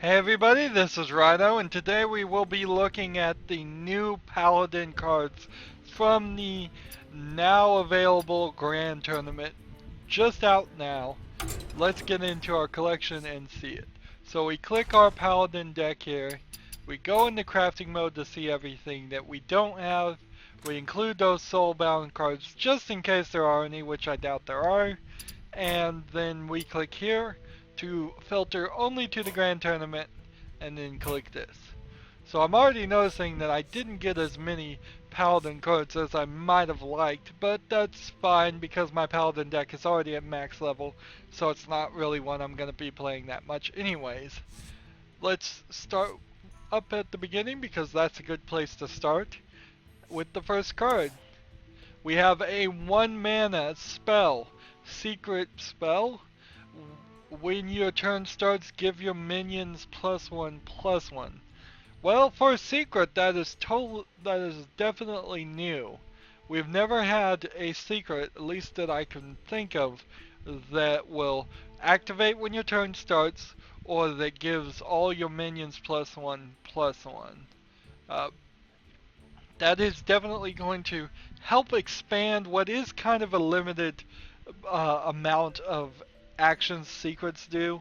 Hey everybody, this is Rydo, and today we will be looking at the new Paladin cards from the now available Grand Tournament, just out now. Let's get into our collection and see it. So we click our Paladin deck here, we go into crafting mode to see everything that we don't have, we include those soulbound cards just in case there are any, which I doubt there are, and then we click here to filter only to the Grand Tournament and then click this. So I'm already noticing that I didn't get as many Paladin cards as I might have liked, but that's fine because my Paladin deck is already at max level, so it's not really one I'm going to be playing that much anyways. Let's start up at the beginning because that's a good place to start with the first card. We have a 1 mana spell, secret spell. When your turn starts, give your minions +1/+1. Well, for a secret, that is definitely new. We've never had a secret, at least that I can think of, that will activate when your turn starts, or that gives all your minions +1/+1. Uh, that is definitely going to help expand what is kind of a limited amount of actions secrets do.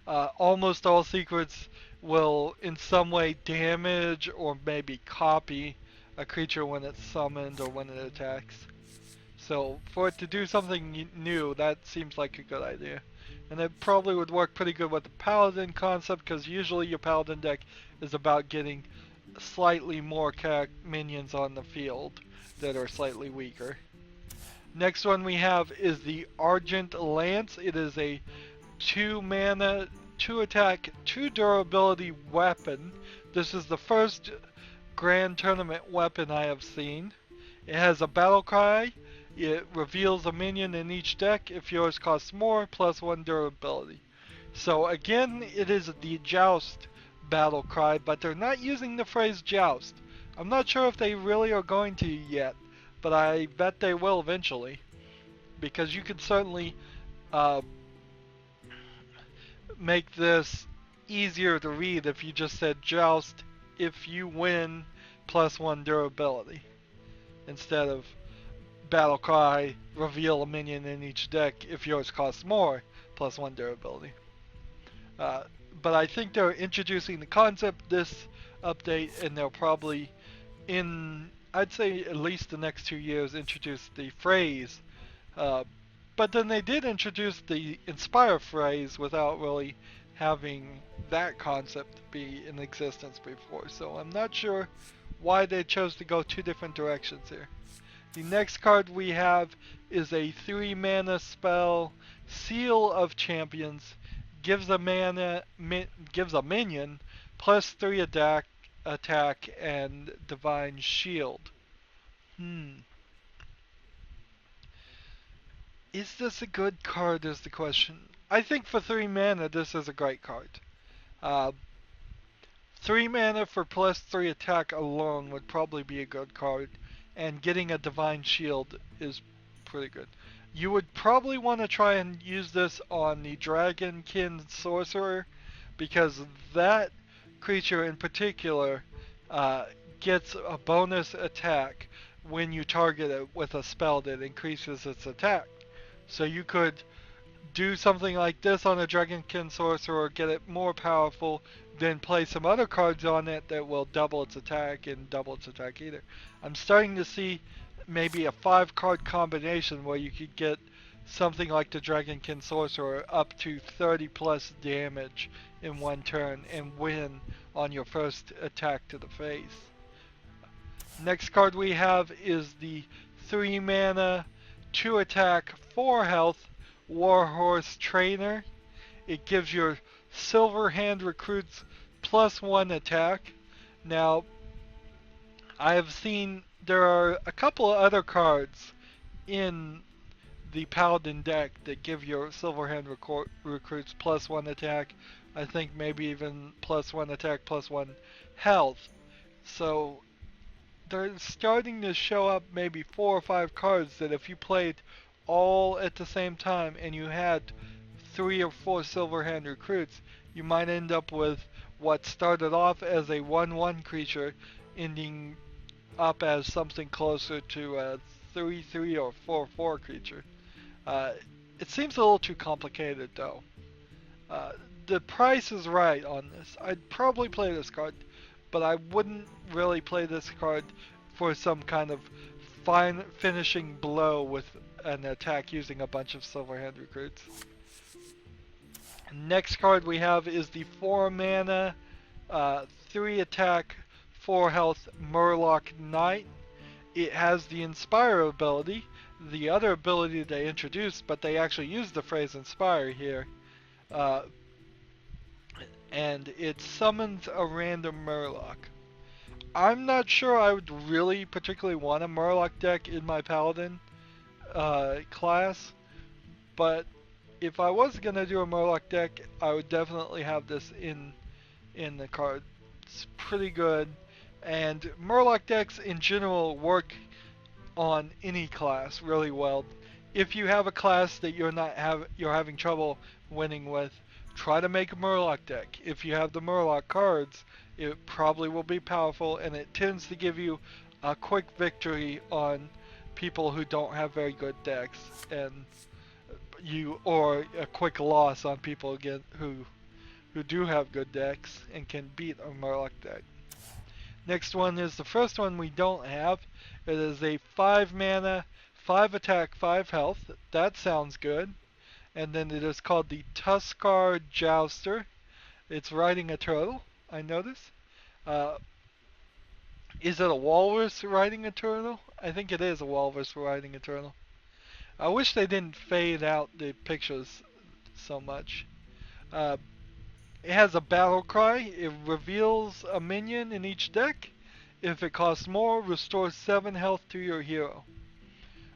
Almost all secrets will in some way damage or maybe copy a creature when it's summoned or when it attacks. So for it to do something new, that seems like a good idea. And it probably would work pretty good with the Paladin concept because usually your Paladin deck is about getting slightly more minions on the field that are slightly weaker. Next one we have is the Argent Lance. It is a 2 mana, 2 attack, 2 durability weapon. This is the first Grand Tournament weapon I have seen. It has a battle cry. It reveals a minion in each deck. If yours costs more, +1 durability. So again, it is the Joust battle cry, but they're not using the phrase Joust. I'm not sure if they really are going to yet, but I bet they will eventually. Because you could certainly make this easier to read if you just said Joust if you win +1 durability. Instead of battle cry, reveal a minion in each deck if yours costs more, +1 durability. But I think they're introducing the concept this update, and they'll probably, I'd say at least the next 2 years, introduce the phrase. But then they did introduce the inspire phrase without really having that concept be in existence before. So I'm not sure why they chose to go 2 different directions here. The next card we have is a 3 mana spell, Seal of Champions. Gives a minion +3 attack and Divine Shield. Is this a good card is the question. I think for 3 mana this is a great card. 3 mana for +3 attack alone would probably be a good card, and getting a Divine Shield is pretty good. You would probably want to try and use this on the Dragonkin Sorcerer, because that creature in particular gets a bonus attack when you target it with a spell that increases its attack. So you could do something like this on a Dragonkin Sorcerer, get it more powerful, then play some other cards on it that will double its attack and double its attack either. I'm starting to see maybe a 5-card combination where you could get something like the Dragonkin Sorcerer up to 30+ damage in 1 turn and win on your first attack to the face. Next card we have is the 3 mana, 2 attack, 4 health Warhorse Trainer. It gives your Silver Hand recruits +1 attack. Now, I have seen there are a couple of other cards in the Paladin deck that give your Silver Hand recruits +1 attack. I think maybe even +1 attack, +1 health. So they're starting to show up maybe 4 or 5 cards that if you played all at the same time and you had 3 or 4 Silver Hand recruits, you might end up with what started off as a 1/1 creature ending up as something closer to a 3/3 or 4/4 creature. Uh, it seems a little too complicated though. Uh, the price is right on this. I'd probably play this card, but I wouldn't really play this card for some kind of fine finishing blow with an attack using a bunch of Silverhand recruits. Next card we have is the 4 mana, 3 attack, 4 health Murloc Knight. It has the Inspire ability, the other ability they introduced, but they actually use the phrase Inspire here. Uh, and it summons a random Murloc. I'm not sure I would really particularly want a Murloc deck in my Paladin class, but if I was gonna do a Murloc deck, I would definitely have this in the card. It's pretty good, and Murloc decks in general work on any class really well. If you have a class that you're having trouble winning with, try to make a Murloc deck. If you have the Murloc cards, it probably will be powerful, and it tends to give you a quick victory on people who don't have very good decks, and or a quick loss on people again who do have good decks and can beat a Murloc deck. Next one is the first one we don't have. It is a 5 mana, 5 attack, 5 health. That sounds good. And then it is called the Tusk Are Doused. It's riding a turtle, I notice. Is it a walrus riding a turtle? I think it is a walrus riding a turtle. I wish they didn't fade out the pictures so much. It has a battle cry. It reveals a minion in each deck. If it costs more, restore 7 health to your hero.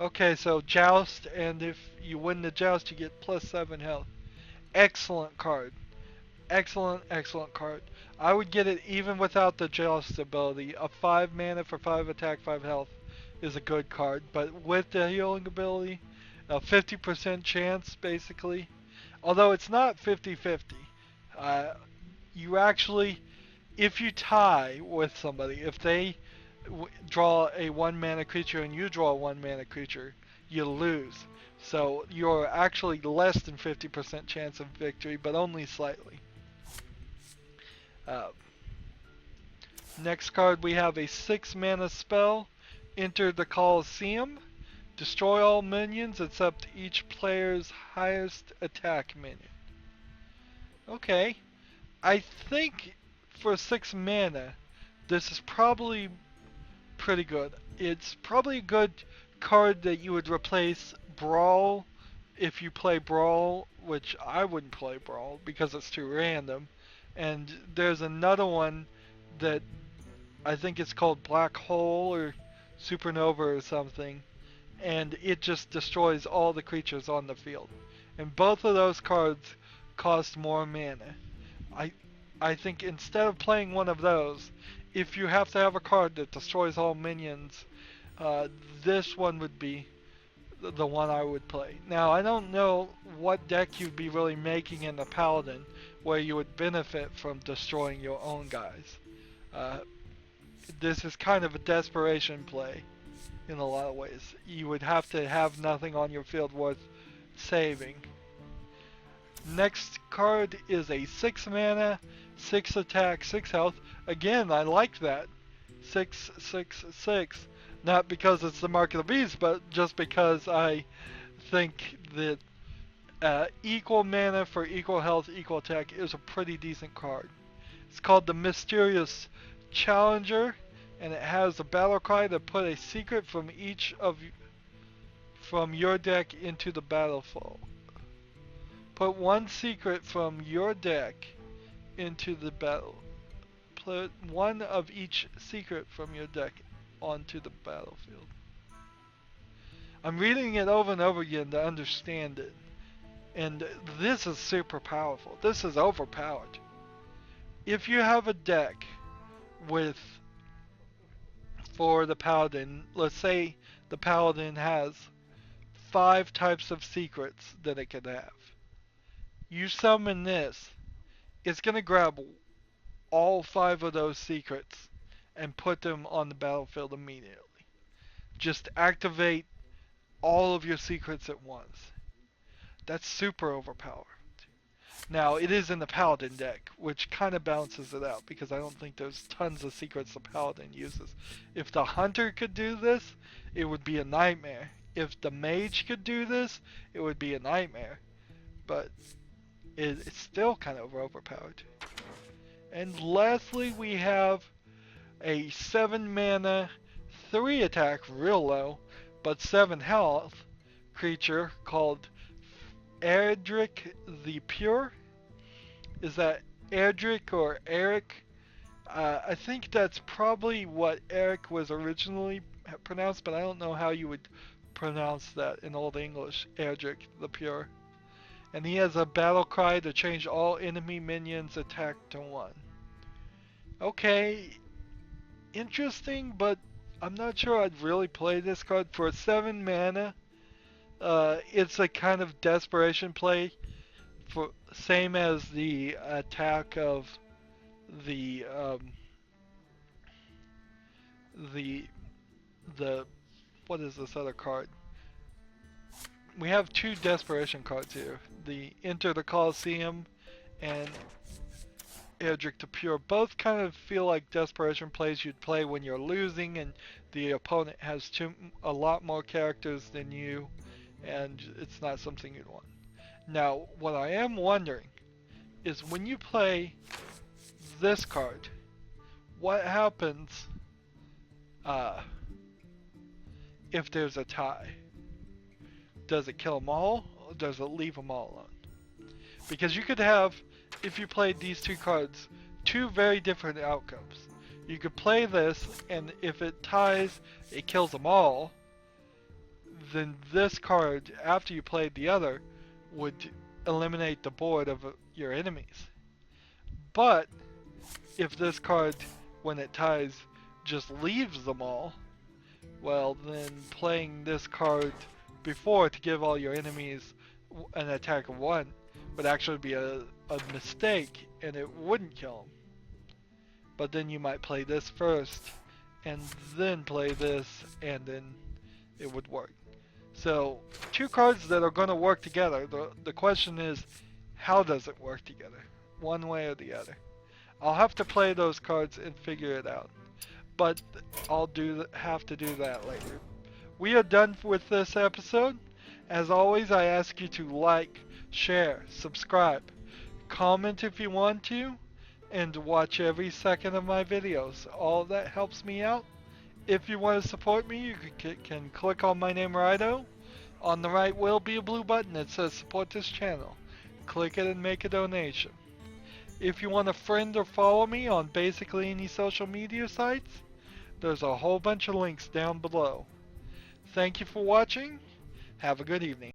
Okay, so joust, and if you win the joust, you get plus 7 health. Excellent card. Excellent, excellent card. I would get it even without the joust ability. A 5 mana for 5 attack, 5 health is a good card, but with the healing ability, a 50% chance basically. Although it's not 50-50. You actually, if you tie with somebody, if they draw a 1 mana creature and you draw a 1 mana creature, you lose. So you're actually less than 50% chance of victory, but only slightly. Next card we have a 6 mana spell. Enter the Coliseum. Destroy all minions except each player's highest attack minion. Okay. I think for 6 mana, this is probably pretty good. It's probably a good card that you would replace Brawl if you play Brawl, which I wouldn't play Brawl because it's too random. And there's another one that I think it's called Black Hole or Supernova or something, and it just destroys all the creatures on the field. And both of those cards cost more mana. I think instead of playing one of those, if you have to have a card that destroys all minions, this one would be the one I would play. Now, I don't know what deck you'd be really making in the Paladin where you would benefit from destroying your own guys. This is kind of a desperation play in a lot of ways. You would have to have nothing on your field worth saving. Next card is a 6 mana, 6 attack, 6 health. Again, I like that. 6, 6, 6. Not because it's the Mark of the Beast, but just because I think that equal mana for equal health, equal attack is a pretty decent card. It's called the Mysterious Challenger, and it has a battle cry to put a secret from your deck into the battlefield. Put 1 secret from your deck into the battle. Put 1 of each secret from your deck onto the battlefield. I'm reading it over and over again to understand it. And this is super powerful. This is overpowered. If you have a deck for the Paladin, let's say the Paladin has 5 types of secrets that it can have. You summon this, it's going to grab all 5 of those secrets and put them on the battlefield immediately. Just activate all of your secrets at once. That's super overpowered. Now, it is in the Paladin deck, which kind of balances it out, because I don't think there's tons of secrets the Paladin uses. If the Hunter could do this, it would be a nightmare. If the Mage could do this, it would be a nightmare. But it's still kind of overpowered. And lastly, we have a 7 mana, 3 attack, real low, but 7 health creature called Erdrick the Pure. Is that Erdrick or Eric? I think that's probably what Eric was originally pronounced, but I don't know how you would pronounce that in Old English. Erdrick the Pure. And he has a battle cry to change all enemy minions attack to 1. Okay, interesting, but I'm not sure I'd really play this card. For 7 mana, it's a kind of desperation play, for same as the attack of the what is this other card? We have 2 desperation cards here. The Enter the Coliseum and Erdrick the Pure. Both kind of feel like desperation plays you'd play when you're losing and the opponent has a lot more characters than you, and it's not something you'd want. Now, what I am wondering is when you play this card, what happens if there's a tie? Does it kill them all, or does it leave them all alone? Because you could have, if you played these 2 cards, 2 very different outcomes. You could play this, and if it ties, it kills them all. Then this card, after you played the other, would eliminate the board of your enemies. But if this card, when it ties, just leaves them all, well, then playing this card before to give all your enemies an attack of 1 would actually be a mistake, and it wouldn't kill them. But then you might play this first, and then play this, and then it would work. So, 2 cards that are going to work together. The question is, how does it work together? One way or the other. I'll have to play those cards and figure it out. But I'll have to do that later. We are done with this episode. As always, I ask you to like, share, subscribe, comment if you want to, and watch every second of my videos. All of that helps me out. If you want to support me, you can click on my name, Rydo. On the right will be a blue button that says support this channel. Click it and make a donation. If you want to friend or follow me on basically any social media sites, there's a whole bunch of links down below. Thank you for watching. Have a good evening.